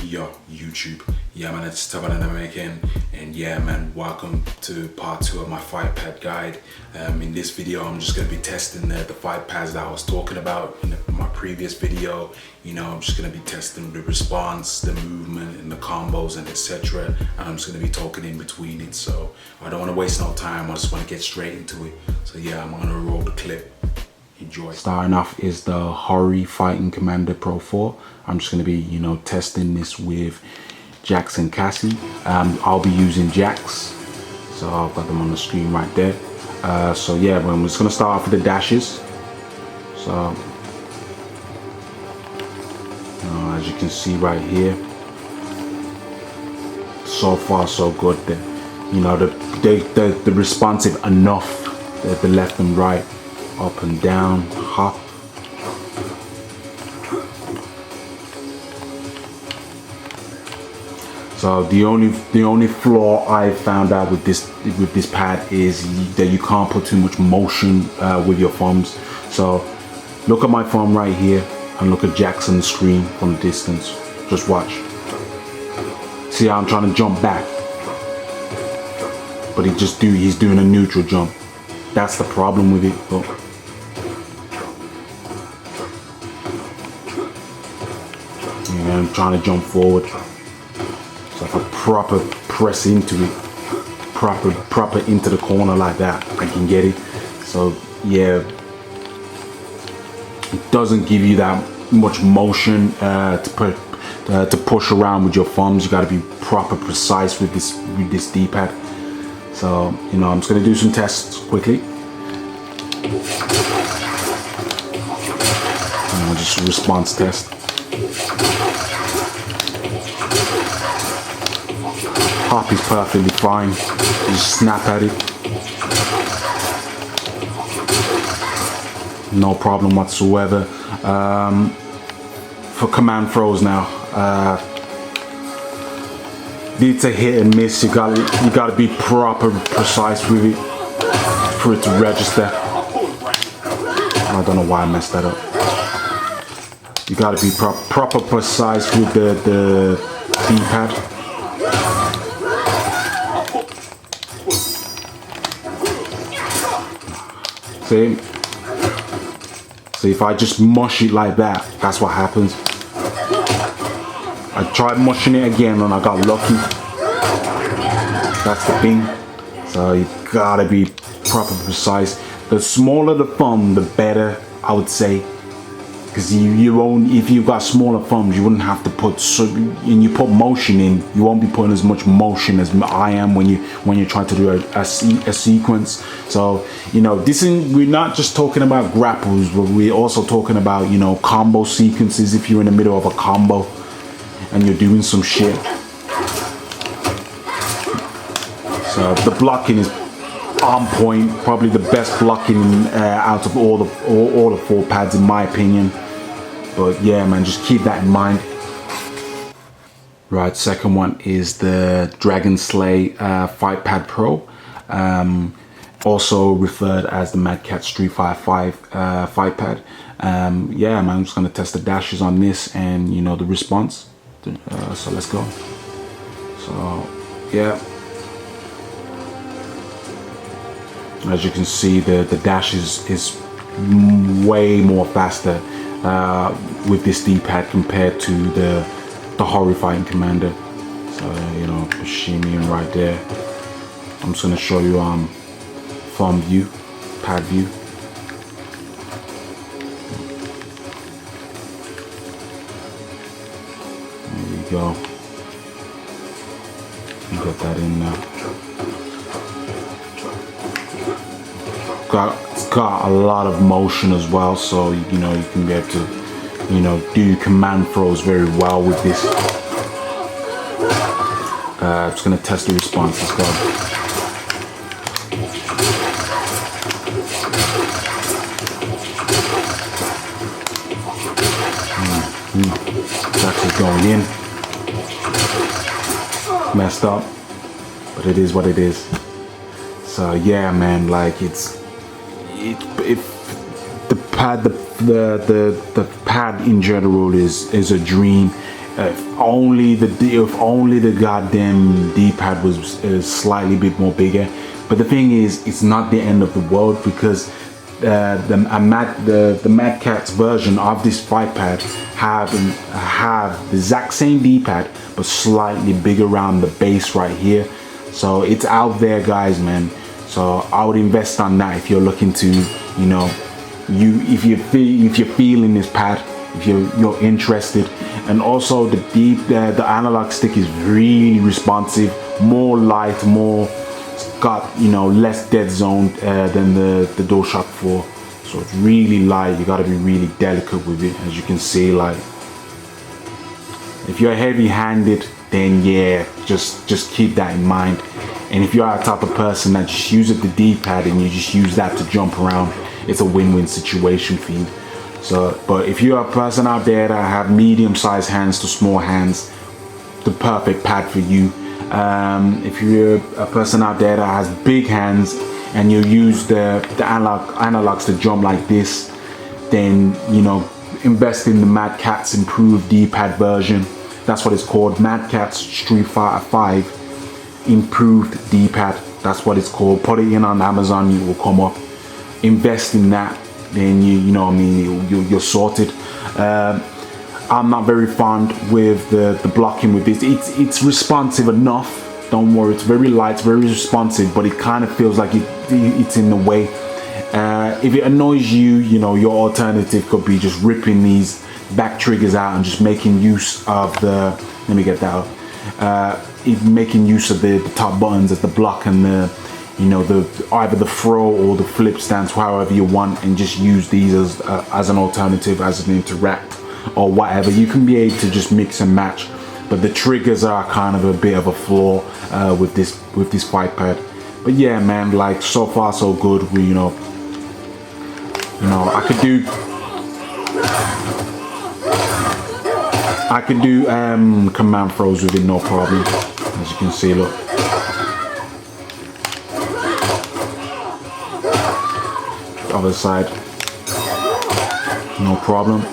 Yo, YouTube. Yeah, man, it's Taban American, and yeah, man, welcome to part 2 of my Fightpad guide. In this video, I'm just gonna be testing the Fightpads that I was talking about in my previous video. You know, I'm just gonna be testing the response, the movement, and the combos, and etc. And I'm just gonna be talking in between it. So I don't want to waste no time. I just want to get straight into it. So yeah, I'm gonna roll the clip. Enjoy. Starting off is the Hori Fighting Commander Pro 4. I'm just going to be, you know, testing this with Jax and Cassie. I'll be using Jax, so I've got them on the screen right there. So yeah, I'm just going to start off with the dashes. So as you can see right here, so far so good. You know, the responsive enough, the left and right, up and down, hop. So the only flaw I found out with this pad is that you can't put too much motion with your thumbs. So look at my thumb right here and look at Jax on the screen from a distance. Just watch. See how I'm trying to jump back, but he's doing a neutral jump. That's the problem with it. Look. I'm trying to jump forward, so if I proper press into it, proper into the corner like that, I can get it. So yeah, it doesn't give you that much motion to push around with your thumbs. You got to be proper precise with this D-pad. So you know, I'm just gonna do some tests quickly. Just a response test. Hop is perfectly fine. Just snap at it. No problem whatsoever. For command throws now, it's a hit and miss. You gotta be proper precise with it for it to register. I don't know why I messed that up. You gotta be proper precise with the D-pad. See? So if I just mush it like that, that's what happens. I tried mushing it again and I got lucky. That's the thing. So you gotta be proper precise. The smaller the thumb, the better, I would say. Because if you've got smaller thumbs, you wouldn't have to put and you put motion in. You won't be putting as much motion as I am when you're trying to do a sequence. So you know, we're not just talking about grapples, but we're also talking about, you know, combo sequences. If you're in the middle of a combo and you're doing some shit, so the blocking is on point. Probably the best blocking out of all the 4 pads in my opinion. But yeah, man, just keep that in mind. Right, second one is the Dragon Slay Fightpad Pro, also referred as the Mad Cat Street Fighter 5 Fightpad. Yeah, man, I'm just gonna test the dashes on this and, you know, the response. So let's go. So yeah. As you can see, the dash is way more faster with this D-pad compared to the Hori Fighting Commander. So you know, shimmying right there. I'm just gonna show you thumb view, pad view. There you go. You got that in now. It's got a lot of motion as well, so you know, you can be able to, you know, do command throws very well with this. I'm just gonna test the response. Let's go. It's actually going in. Messed up, but it is what it is. So yeah, man, like if the pad in general is a dream. If only the goddamn D-pad was slightly bit more bigger. But the thing is, it's not the end of the world, because the Mad Catz version of this Fightpad have the exact same D-pad but slightly bigger around the base right here. So it's out there, guys, man. So I would invest on that if you're looking to, you know, if you're feeling this pad, if you're interested. And also the analog stick is really responsive, more light, more got, you know, less dead zone than the DualShock 4. So it's really light. You got to be really delicate with it, as you can see. Like, if you're heavy-handed, then yeah, just keep that in mind. And if you're a type of person that just uses the D-pad and you just use that to jump around, it's a win-win situation for you. So, but if you're a person out there that have medium-sized hands to small hands, the perfect pad for you. If you're a person out there that has big hands and you use the analogs to jump like this, then, you know, invest in the Mad Catz improved D-pad version. That's what it's called, Mad Catz Street Fighter 5 improved D-pad. That's what it's called. Put it in on Amazon, it will come up. Invest in that, then you know what I mean, you're sorted. I'm not very fond with the blocking with this. It's responsive enough, don't worry. It's very light, it's very responsive, but it kind of feels like it's in the way. If it annoys you, you know, your alternative could be just ripping these back triggers out and just making use of the, let me get that out, making use of the top buttons as the block and the, you know, either the throw or the flip stance, however you want, and just use these as an alternative, as an interact or whatever. You can be able to just mix and match, but the triggers are kind of a bit of a flaw with this Fightpad. But yeah, man, like, so far so good. We, you know, I could do command throws with it, no problem. As you can see, look. Other side, no problem.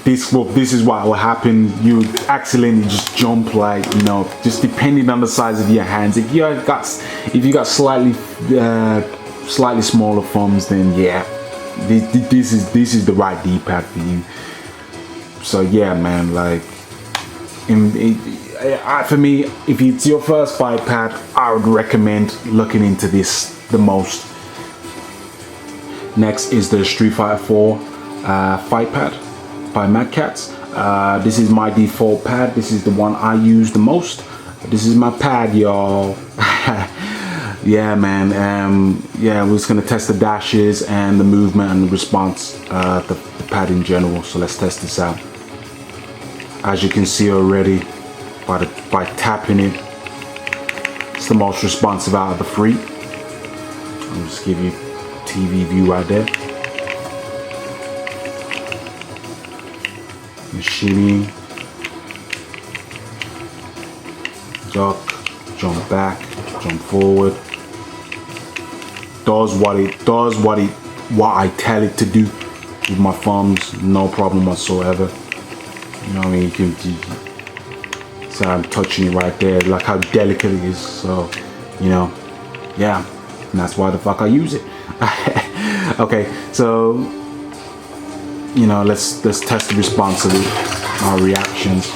This is what will happen. You accidentally just jump, like, you know, just depending on the size of your hands. If you got slightly smaller thumbs, then yeah, this is the right D-pad for you. So yeah, man, like, for me, if it's your first Fightpad, I would recommend looking into this the most. Next is the Street Fighter 4 Fightpad by Mad Catz. This is my default pad. This is the one I use the most. This is my pad, y'all. Yeah, man. Yeah, we're just gonna test the dashes and the movement and the response, the pad in general. So let's test this out. As you can see already, by tapping it, it's the most responsive out of the three. I'll just give you TV view right there. And shimmy, duck, jump back, jump forward. Does what I tell it to do with my thumbs, no problem whatsoever. You know what I mean? You can so I'm touching it right there, like how delicate it is. So, you know, yeah, and that's why the fuck I use it. Okay, so, you know, let's test the response of it, our reactions.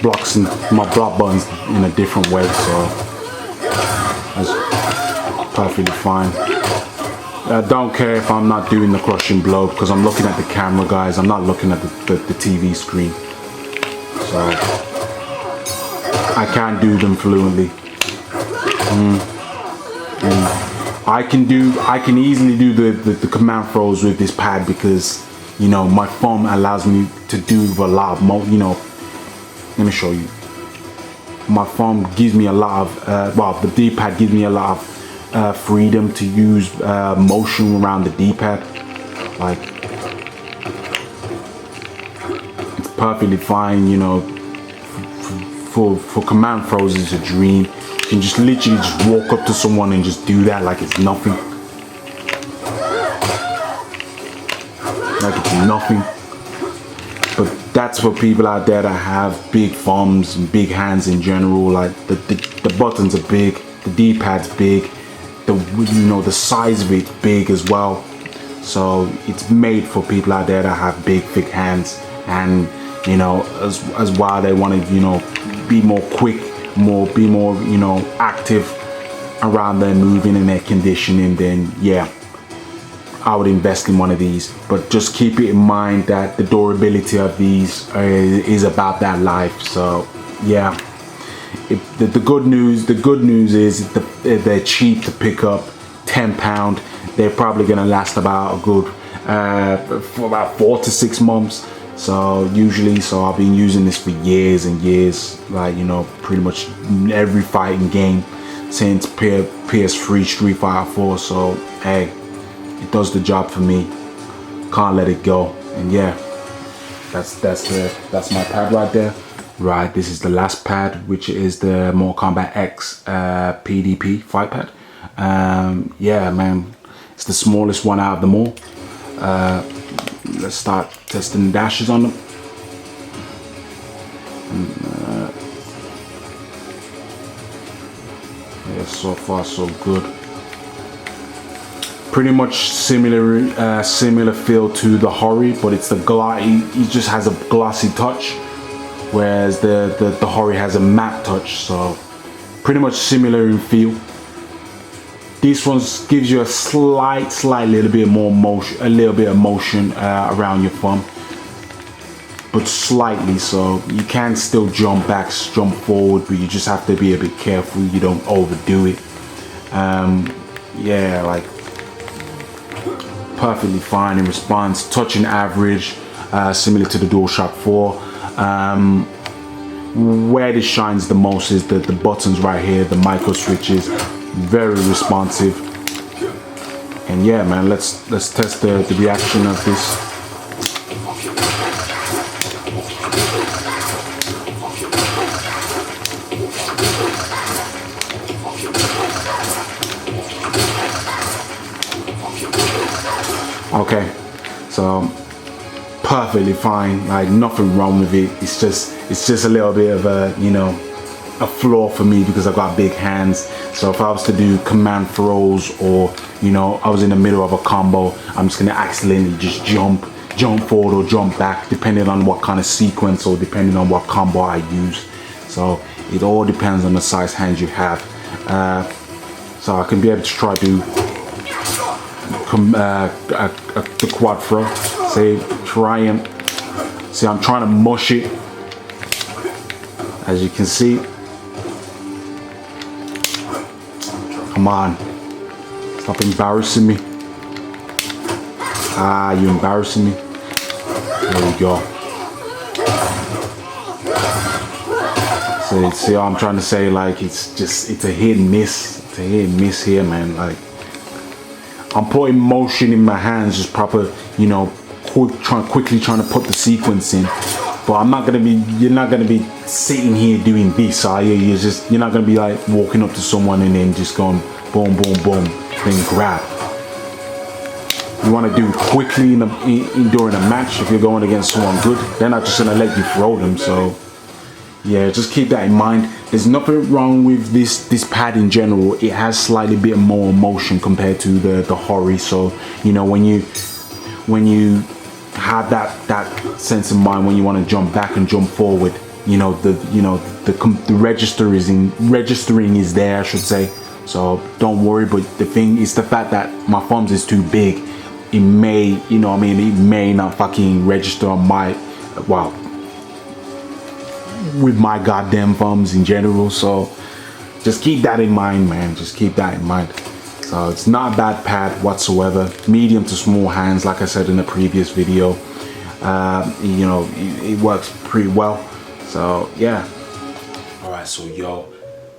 Blocks my block buttons in a different way, so that's perfectly fine. I don't care if I'm not doing the crushing blow, because I'm looking at the camera, guys. I'm not looking at the TV screen, so I can't do them fluently. I can easily do the command throws with this pad, because, you know, my thumb allows me to do a lot of you know. Let me show you. My thumb gives me a lot of, well, the D-pad gives me a lot of freedom to use motion around the D-pad. Like, it's perfectly fine, you know, for command throws is a dream. You can just literally just walk up to someone and just do that like it's nothing. Like it's nothing. But that's for people out there that have big thumbs and big hands in general. Like the buttons are big, the D-pad's big, the size of it's big as well. So it's made for people out there that have big, thick hands, and as well they want to be more quick, be more active around their moving and their conditioning. Then yeah, I would invest in one of these. But just keep it in mind that the durability of these is about that life. So yeah, the good news is they're cheap to pick up. £10. They're probably gonna last about a good for about 4 to 6 months. So I've been using this for years and years, like pretty much every fighting game since PS3 Street Fighter 4. So hey, it does the job for me. Can't let it go. And yeah, that's my pad right there. Right, this is the last pad, which is the Mortal Kombat X PDP Fightpad. Yeah, man, it's the smallest one out of them all. Let's start testing the dashes on them. Yeah, so far so good. Pretty much similar feel to the Hori, but it's the he just has a glossy touch, whereas the Hori has a matte touch. So pretty much similar in feel. This one gives you a slight little bit more motion, around your thumb, but slightly. So you can still jump back, jump forward, but you just have to be a bit careful you don't overdo it. Yeah, like perfectly fine in response. Touching average, similar to the DualShock 4. Where this shines the most is the buttons right here, the micro switches. Very responsive. And yeah, man, let's test the reaction of this. Okay, so perfectly fine, like nothing wrong with it. It's just a little bit of a flaw for me because I've got big hands. So if I was to do command throws, or I was in the middle of a combo, I'm just gonna accidentally just jump forward or jump back, depending on what kind of sequence or depending on what combo I use. So it all depends on the size hands you have. So I can be able to try to do the quad throw. See, I'm trying to mush it, as you can see. Come on, stop embarrassing me. Ah, you're embarrassing me. There we go. So see what I'm trying to say, like it's a hit and miss. It's a hit and miss here, man. Like I'm putting motion in my hands, just proper, quickly trying to put the sequence in. But you're not gonna be sitting here doing this, are you? You're not gonna be like walking up to someone and then just going boom, boom, boom, then grab. You want to do it quickly during a match. If you're going against someone good, they're not just gonna let you throw them. So yeah, just keep that in mind. There's nothing wrong with this pad in general. It has slightly bit more motion compared to the Hori. So when you have that sense of mind, when you want to jump back and jump forward, the registering is there, I should say. So don't worry. But the thing is the fact that my thumbs is too big. It may, it may not fucking register on my, with my goddamn thumbs in general. So just keep that in mind, man. Just keep that in mind. So it's not a bad pad whatsoever. Medium to small hands, like I said in the previous video. It works pretty well. So yeah. All right, so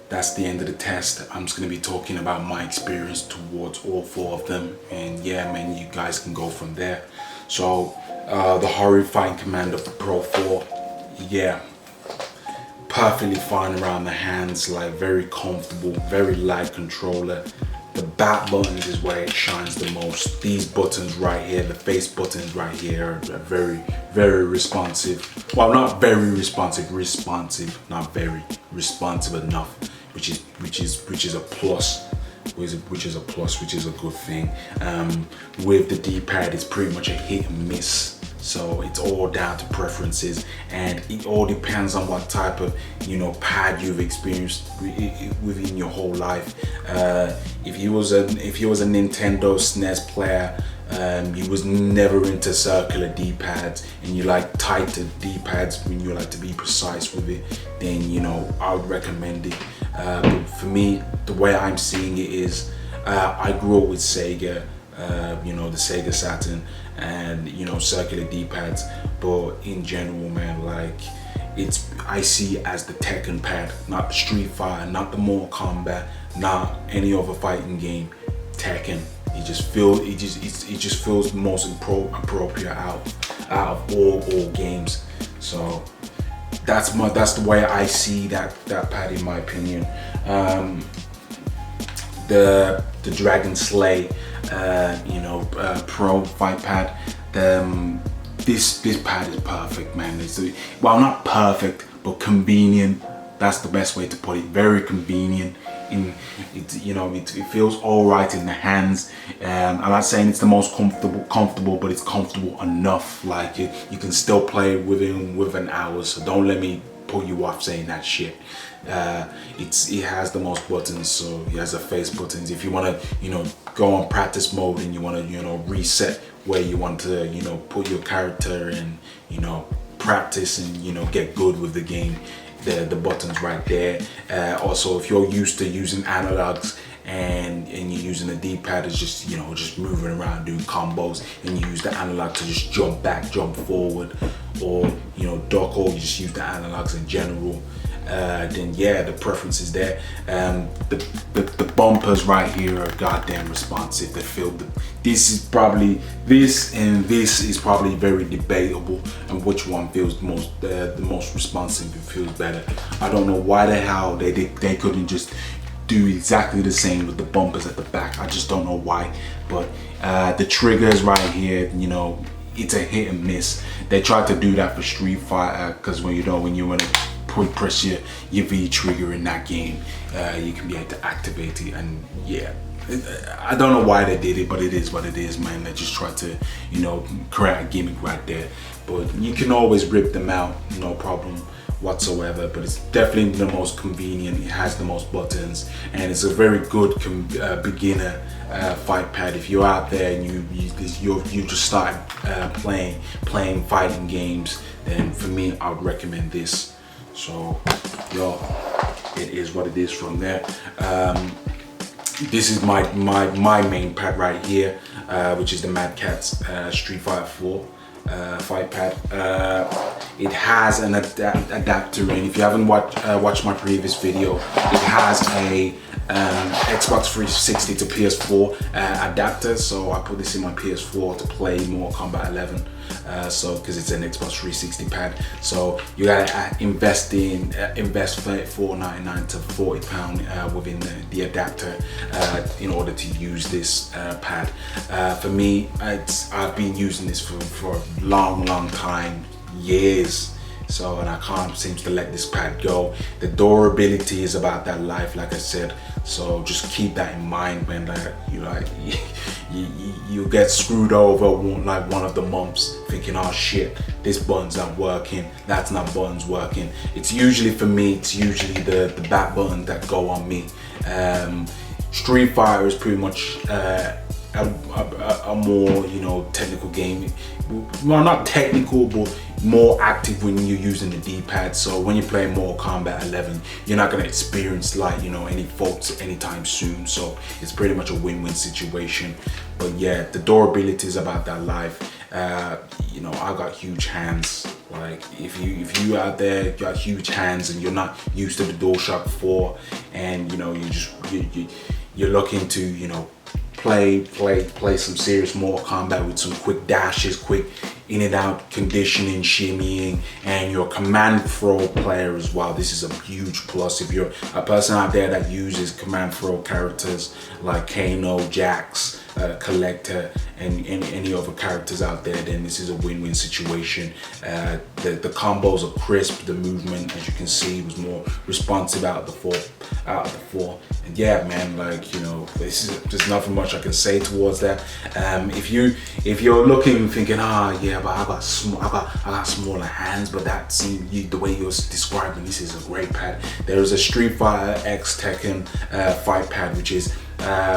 that's the end of the test. I'm just gonna be talking about my experience towards all 4 of them, and yeah, man, you guys can go from there. So the Hori Fighting Commander Pro 4, yeah, perfectly fine around the hands, like very comfortable, very light controller. The back buttons is where it shines the most. These buttons right here, the face buttons right here are very responsive. Well, not very responsive, not very responsive enough, which is a plus. Which is a good thing. With the D-pad, it's pretty much a hit and miss. So it's all down to preferences, and it all depends on what type of pad you've experienced within your whole life. If you was a Nintendo SNES player, you was never into circular D-pads, and you like tighter D-pads when you like to be precise with it, then I would recommend it. But for me, the way I'm seeing it is, I grew up with Sega, the Sega Saturn, and circular D-pads. But in general, man, like I see it as the Tekken pad, not the Street Fighter, not the Mortal Kombat, not any other fighting game. Tekken. It just feels the most appropriate out of all games. So that's the way I see that pad, in my opinion. The Dragon Slay Pro Fightpad. This pad is perfect, man. Well, not perfect, but convenient. That's the best way to put it. Very convenient. It feels all right in the hands. I'm not saying it's the most comfortable, but it's comfortable enough. Like you can still play within hours. So don't let me pull you off saying that shit. It has the most buttons, so it has the face buttons. If you want to go on practice mode and you want to reset where you want to put your character and practice and get good with the game, the buttons right there. Also, if you're used to using analogs and you're using the D-pad, it's just just moving around doing combos, and you use the analog to just jump back, jump forward, or duck, or you just use the analogs in general, then yeah, the preference is there. The bumpers right here are goddamn responsive. They feel this is probably very debatable, and which one feels the most responsive. It feels better. I don't know why the hell they couldn't just do exactly the same with the bumpers at the back. I just don't know why. But the triggers right here, it's a hit and miss. They tried to do that for Street Fighter, because when you want to press your V trigger in that game, you can be able to activate it. And yeah, I don't know why they did it, but it is what it is, man. They just tried to create a gimmick right there. But you can always rip them out, no problem whatsoever. But it's definitely the most convenient. It has the most buttons, and it's a very good beginner fight pad. If you're out there and you just started playing fighting games, then for me, I would recommend this. So it is what it is from there. This is my main pad right here, which is the Mad Catz Street Fighter 4 fight pad. It has an adapter in. If you haven't watched my previous video, it has a Xbox 360 to PS4 adapter. So I put this in my PS4 to play Mortal Kombat 11. Because it's an Xbox 360 pad, so you gotta invest $4.99 to £40 within the adapter in order to use this pad. For me, I've been using this for a long time, years. So, and I can't seem to let this pad go. The durability is about that life, like I said. So just keep that in mind, man. You get screwed over like one of the months, thinking, oh shit, this button's not working, that's not buttons working. It's usually, for me, it's usually the back button that go on me. Street Fighter is pretty much a more technical game. Well, not technical, but more active when you're using the D-pad. So when you play Mortal Kombat 11, you're not gonna experience any faults anytime soon. So it's pretty much a win-win situation. But yeah, the durability is about that life. I got huge hands. Like if you out there got huge hands and you're not used to the DualShock 4, and you're looking to play some serious Mortal Kombat with some quick dashes, quick in and out conditioning, shimmying, and you're a command throw player as well. This is a huge plus. If you're a person out there that uses command throw characters like Kano, Jax, Collector, and any other characters out there, then this is a win-win situation. The combos are crisp. The movement, as you can see, was more responsive out of the four. And yeah, man, like, you know, there's nothing much I can say towards that. If you're looking, thinking, yeah, but I got smaller hands, but that seems, the way you're describing this is a great pad. There is a Street Fighter X Tekken Fightpad, which is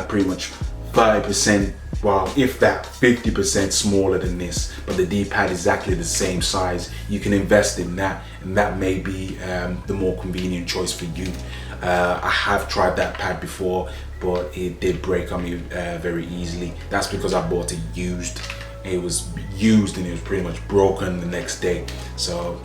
pretty much 30%, well, if that 50% smaller than this, but the D-pad is exactly the same size. You can invest in that, and that may be the more convenient choice for you. I have tried that pad before, but it did break on me very easily. That's because I bought it used. It was used and it was pretty much broken the next day. So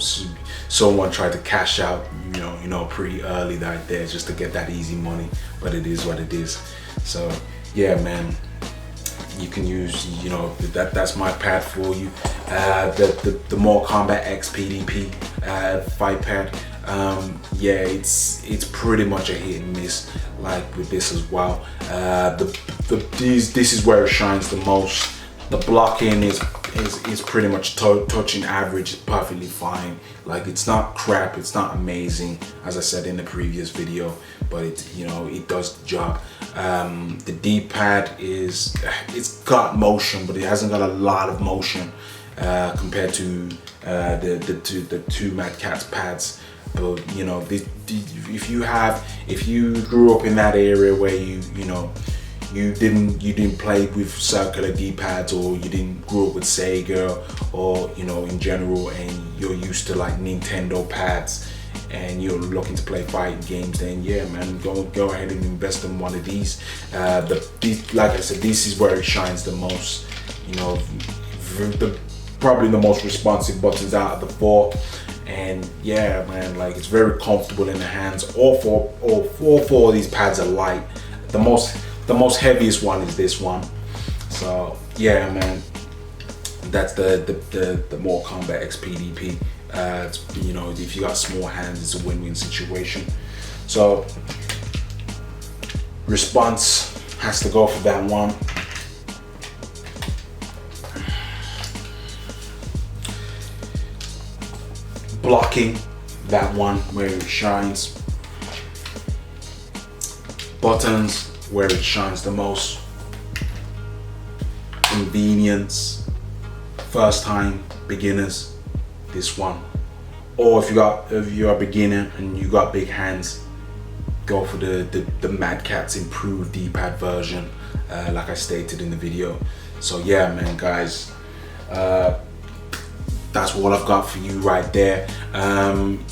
someone tried to cash out, you know, pretty early right there just to get that easy money. But it is what it is. So yeah, man, you can use, you know, that's my pad for you. The Mortal Kombat X PDP fight pad. Yeah, it's pretty much a hit and miss, like with this as well. This is where it shines the most. The blocking is pretty much touching average. It's perfectly fine. Like, it's not crap, it's not amazing, as I said in the previous video, but it does the job. The D-pad it's got motion, but it hasn't got a lot of motion compared to the two Mad Catz pads. But you know, if you grew up in that area where you didn't play with circular D-pads, or you didn't grow up with Sega, or in general, and you're used to like Nintendo pads, and you're looking to play fighting games, then yeah, man, go ahead and invest in one of these. Like I said, this is where it shines the most. Probably the most responsive buttons out of the four. And yeah, man, like, it's very comfortable in the hands. All four of these pads are light. The most heaviest one is this one. So yeah, man, that's the Mortal Kombat X PDP. If you got small hands, it's a win-win situation. So response has to go for that one. Blocking, that one, where it shines. Buttons, where it shines the most. Convenience, first time beginners, this one. Or if you're a beginner and you got big hands, go for the Mad Catz improved D-pad version, like I stated in the video. So yeah, man, guys, that's all I've got for you right there.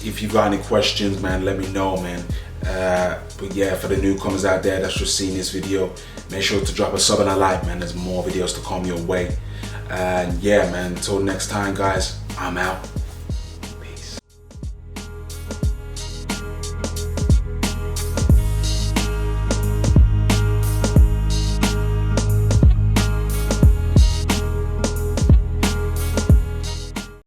If you've got any questions, man, let me know, man. But yeah, for the newcomers out there that's just seen this video, make sure to drop a sub and a like, man. There's more videos to come your way. And yeah, man, until next time, guys, I'm out.